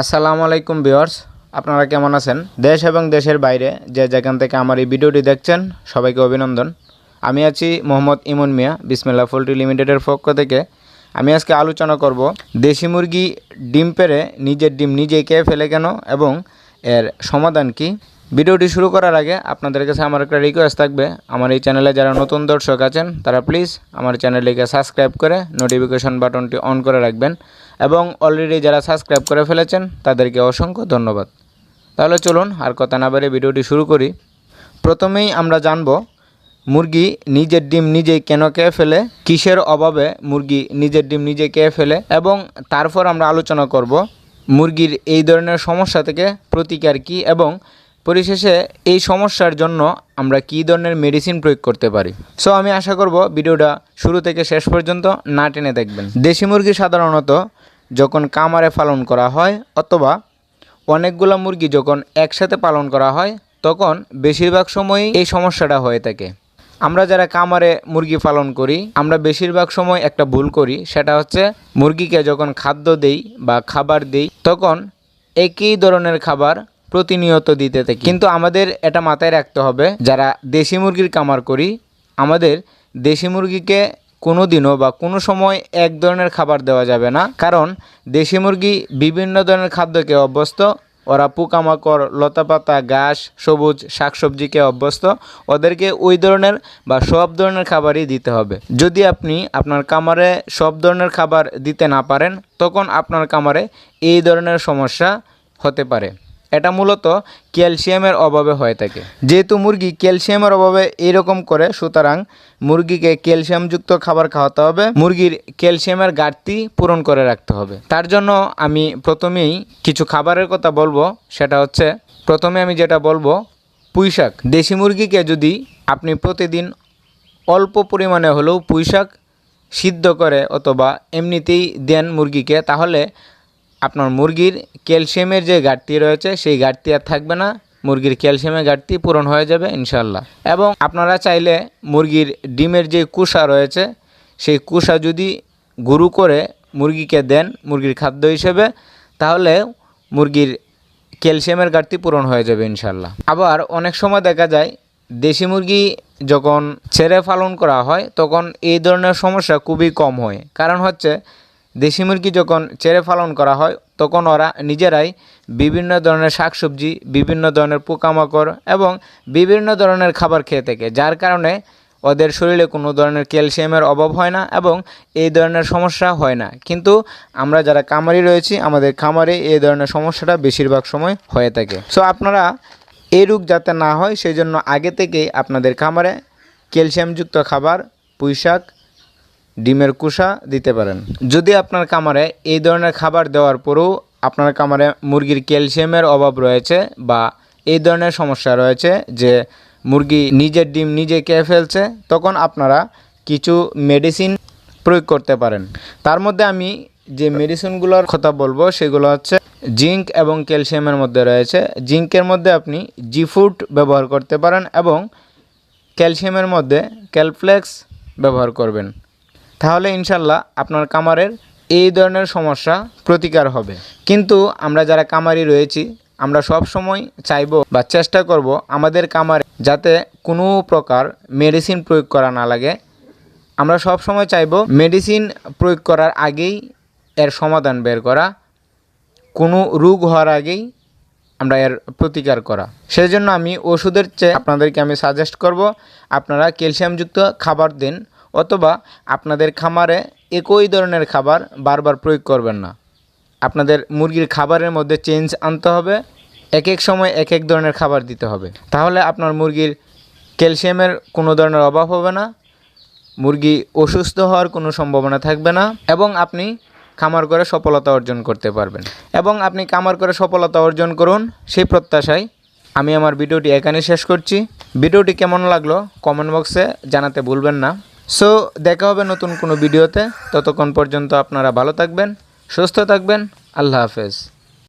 আসসালামু আলাইকুম ভিউয়ার্স, আপনারা কেমন আছেন? দেশ এবং দেশের বাইরে যে যেখান থেকে আমার এই ভিডিওটি দেখছেন সবাইকে অভিনন্দন। আমি আছি মোহাম্মদ ইমন মিয়া, বিসমিল্লাহ পোল্ট্রি লিমিটেডের পক্ষ থেকে। আমি আজকে আলোচনা করব দেশি মুরগি ডিম পেড়ে নিজের ডিম নিজেই খেয়ে ফেলে কেন এবং এর সমাধান কি। ভিডিওটি শুরু করার আগে আপনাদের কাছে আমার একটা রিকোয়েস্ট থাকবে, আমার এই চ্যানেলে যারা নতুন দর্শক আছেন তারা প্লিজ আমার চ্যানেলটিকে সাবস্ক্রাইব করে নোটিফিকেশন বাটনটি অন করে রাখবেন এবং অলরেডি যারা সাবস্ক্রাইব করে ফেলেছেন তাদেরকে অসংখ্য ধন্যবাদ। তাহলে চলুন আর কথা না বাড়িয়ে ভিডিওটি শুরু করি। প্রথমেই আমরা জানব মুরগি নিজের ডিম নিজেই কেন খেয়ে ফেলে, কিসের অভাবে মুরগি নিজের ডিম নিজে খেয়ে ফেলে এবং তারপর আমরা আলোচনা করব মুরগির এই ধরনের সমস্যা থেকে প্রতিকার কী এবং পরিশেষে এই সমস্যার জন্য আমরা কী ধরনের মেডিসিন প্রয়োগ করতে পারি। সো আমি আশা করব ভিডিওটা শুরু থেকে শেষ পর্যন্ত না টেনে দেখবেন। দেশি মুরগি সাধারণত যখন খামারে পালন করা হয় অথবা অনেকগুলো মুরগি যখন একসাথে পালন করা হয় তখন বেশিরভাগ সময়ই এই সমস্যাটা হয়ে থাকে। আমরা যারা খামারে মুরগি পালন করি আমরা বেশিরভাগ সময় একটা ভুল করি, সেটা হচ্ছে মুরগিকে যখন খাদ্য দেই বা খাবার দেই তখন একই ধরনের খাবার প্রতিনিয়ত দিতে থাকি। কিন্তু আমাদের এটা মাথায় রাখতে হবে, যারা দেশি মুরগির খামার করি আমাদের দেশি মুরগিকে কোনো দিনও বা কোনো সময় এক ধরনের খাবার দেওয়া যাবে না, কারণ দেশি মুরগি বিভিন্ন ধরনের খাদ্যকে অভ্যস্ত। ওরা পোকামাকড়, লতাপাতা, ঘাস, সবুজ শাকসবজিকে অভ্যস্ত। ওদেরকে ওই ধরনের বা সব ধরনের খাবারই দিতে হবে। যদি আপনি আপনার খামারে সব ধরনের খাবার দিতে না পারেন তখন আপনার খামারে এই ধরনের সমস্যা হতে পারে। এটা মূলত ক্যালসিয়ামের অভাবে হয়ে থাকে। যেহেতু মুরগি ক্যালসিয়ামের অভাবে এইরকম করে, সুতরাং মুরগিকে ক্যালসিয়ামযুক্ত খাবার খাওয়াতে হবে, মুরগির ক্যালসিয়ামের ঘাটতি পূরণ করে রাখতে হবে। তার জন্য আমি প্রথমেই কিছু খাবারের কথা বলবো, সেটা হচ্ছে প্রথমে আমি যেটা বলবো পুঁই শাক। দেশি মুরগিকে যদি আপনি প্রতিদিন অল্প পরিমাণে হলেও পুঁই শাক সিদ্ধ করে অথবা এমনিতেই দেন মুরগিকে, তাহলে আপনার মুরগির ক্যালসিয়ামের যে ঘাটতি রয়েছে সেই ঘাটতি আর থাকবে না, মুরগির ক্যালসিয়ামের ঘাটতি পূরণ হয়ে যাবে ইনশাল্লাহ। এবং আপনারা চাইলে মুরগির ডিমের যে কুসা রয়েছে সেই কুসা যদি গুঁড়ো করে মুরগিকে দেন মুরগির খাদ্য হিসেবে, তাহলে মুরগির ক্যালসিয়ামের ঘাটতি পূরণ হয়ে যাবে ইনশাল্লাহ। আবার অনেক সময় দেখা যায় দেশি মুরগি যখন ছেড়ে পালন করা হয় তখন এই ধরনের সমস্যা খুবই কম হয়। কারণ হচ্ছে দেশি মুরগি যখন ছেড়ে পালন করা হয় তখন ওরা নিজেরাই বিভিন্ন ধরনের শাকসবজি, বিভিন্ন ধরনের পোকামাকড় এবং বিভিন্ন ধরনের খাবার খেয়ে থাকে, যার কারণে ওদের শরীরে কোনো ধরনের ক্যালসিয়ামের অভাব হয় না এবং এই ধরনের সমস্যা হয় না। কিন্তু আমরা যারা খামারি রয়েছি আমাদের খামারে এই ধরনের সমস্যাটা বেশিরভাগ সময় হয়ে থাকে। সো আপনারা এই রোগ যাতে না হয় সেই জন্য আগে থেকেই আপনাদের খামারে ক্যালসিয়ামযুক্ত খাবার, পুঁই শাক, ডিমের কুসা দিতে পারেন। যদি আপনার খামারে এই ধরনের খাবার দেওয়ার পরেও আপনার খামারে মুরগির ক্যালসিয়ামের অভাব রয়েছে বা এই ধরনের সমস্যা রয়েছে যে মুরগি নিজের ডিম নিজে খেয়ে ফেলছে, তখন আপনারা কিছু মেডিসিন প্রয়োগ করতে পারেন। তার মধ্যে আমি যে মেডিসিনগুলোর কথা বলবো সেগুলো হচ্ছে জিঙ্ক এবং ক্যালসিয়ামের মধ্যে রয়েছে। জিঙ্কের মধ্যে আপনি জি-ফুড ব্যবহার করতে পারেন এবং ক্যালসিয়ামের মধ্যে ক্যালফ্লেক্স ব্যবহার করবেন, তাহলে ইনশাল্লাহ আপনার খামারের এই ধরনের সমস্যা প্রতিকার হবে। কিন্তু আমরা যারা খামারি রয়েছি আমরা সব সময় চাইব বা চেষ্টা করব আমাদের খামারে যাতে কোনো প্রকার মেডিসিন প্রয়োগ করা না লাগে। আমরা সব সময় চাইব মেডিসিন প্রয়োগ করার আগেই এর সমাধান বের করা, কোনো রোগ হওয়ার আগেই আমরা এর প্রতিকার করা। সেই জন্য আমি ওষুধের চেয়ে আপনাদেরকে আমি সাজেস্ট করব আপনারা ক্যালসিয়ামযুক্ত খাবার দিন, অথবা আপনাদের খামারে একই ধরনের খাবার বারবার প্রয়োগ করবেন না। আপনাদের মুরগির খাবারের মধ্যে চেঞ্জ আনতে হবে, এক এক সময় এক এক ধরনের খাবার দিতে হবে, তাহলে আপনার মুরগির ক্যালসিয়ামের কোনো ধরনের অভাব হবে না, মুরগি অসুস্থ হওয়ার কোনো সম্ভাবনা থাকবে না এবং আপনি খামার করে সফলতা অর্জন করতে পারবেন। এবং আপনি খামার করে সফলতা অর্জন করুন সেই প্রত্যাশায় আমি আমার ভিডিওটি এখানে শেষ করছি। ভিডিওটি কেমন লাগলো কমেন্ট বক্সে জানাতে ভুলবেন না। সো দেখা হবে নতুন কোনো ভিডিওতে, ততক্ষণ পর্যন্ত আপনারা ভালো থাকবেন, সুস্থ থাকবেন। আল্লাহ হাফেজ।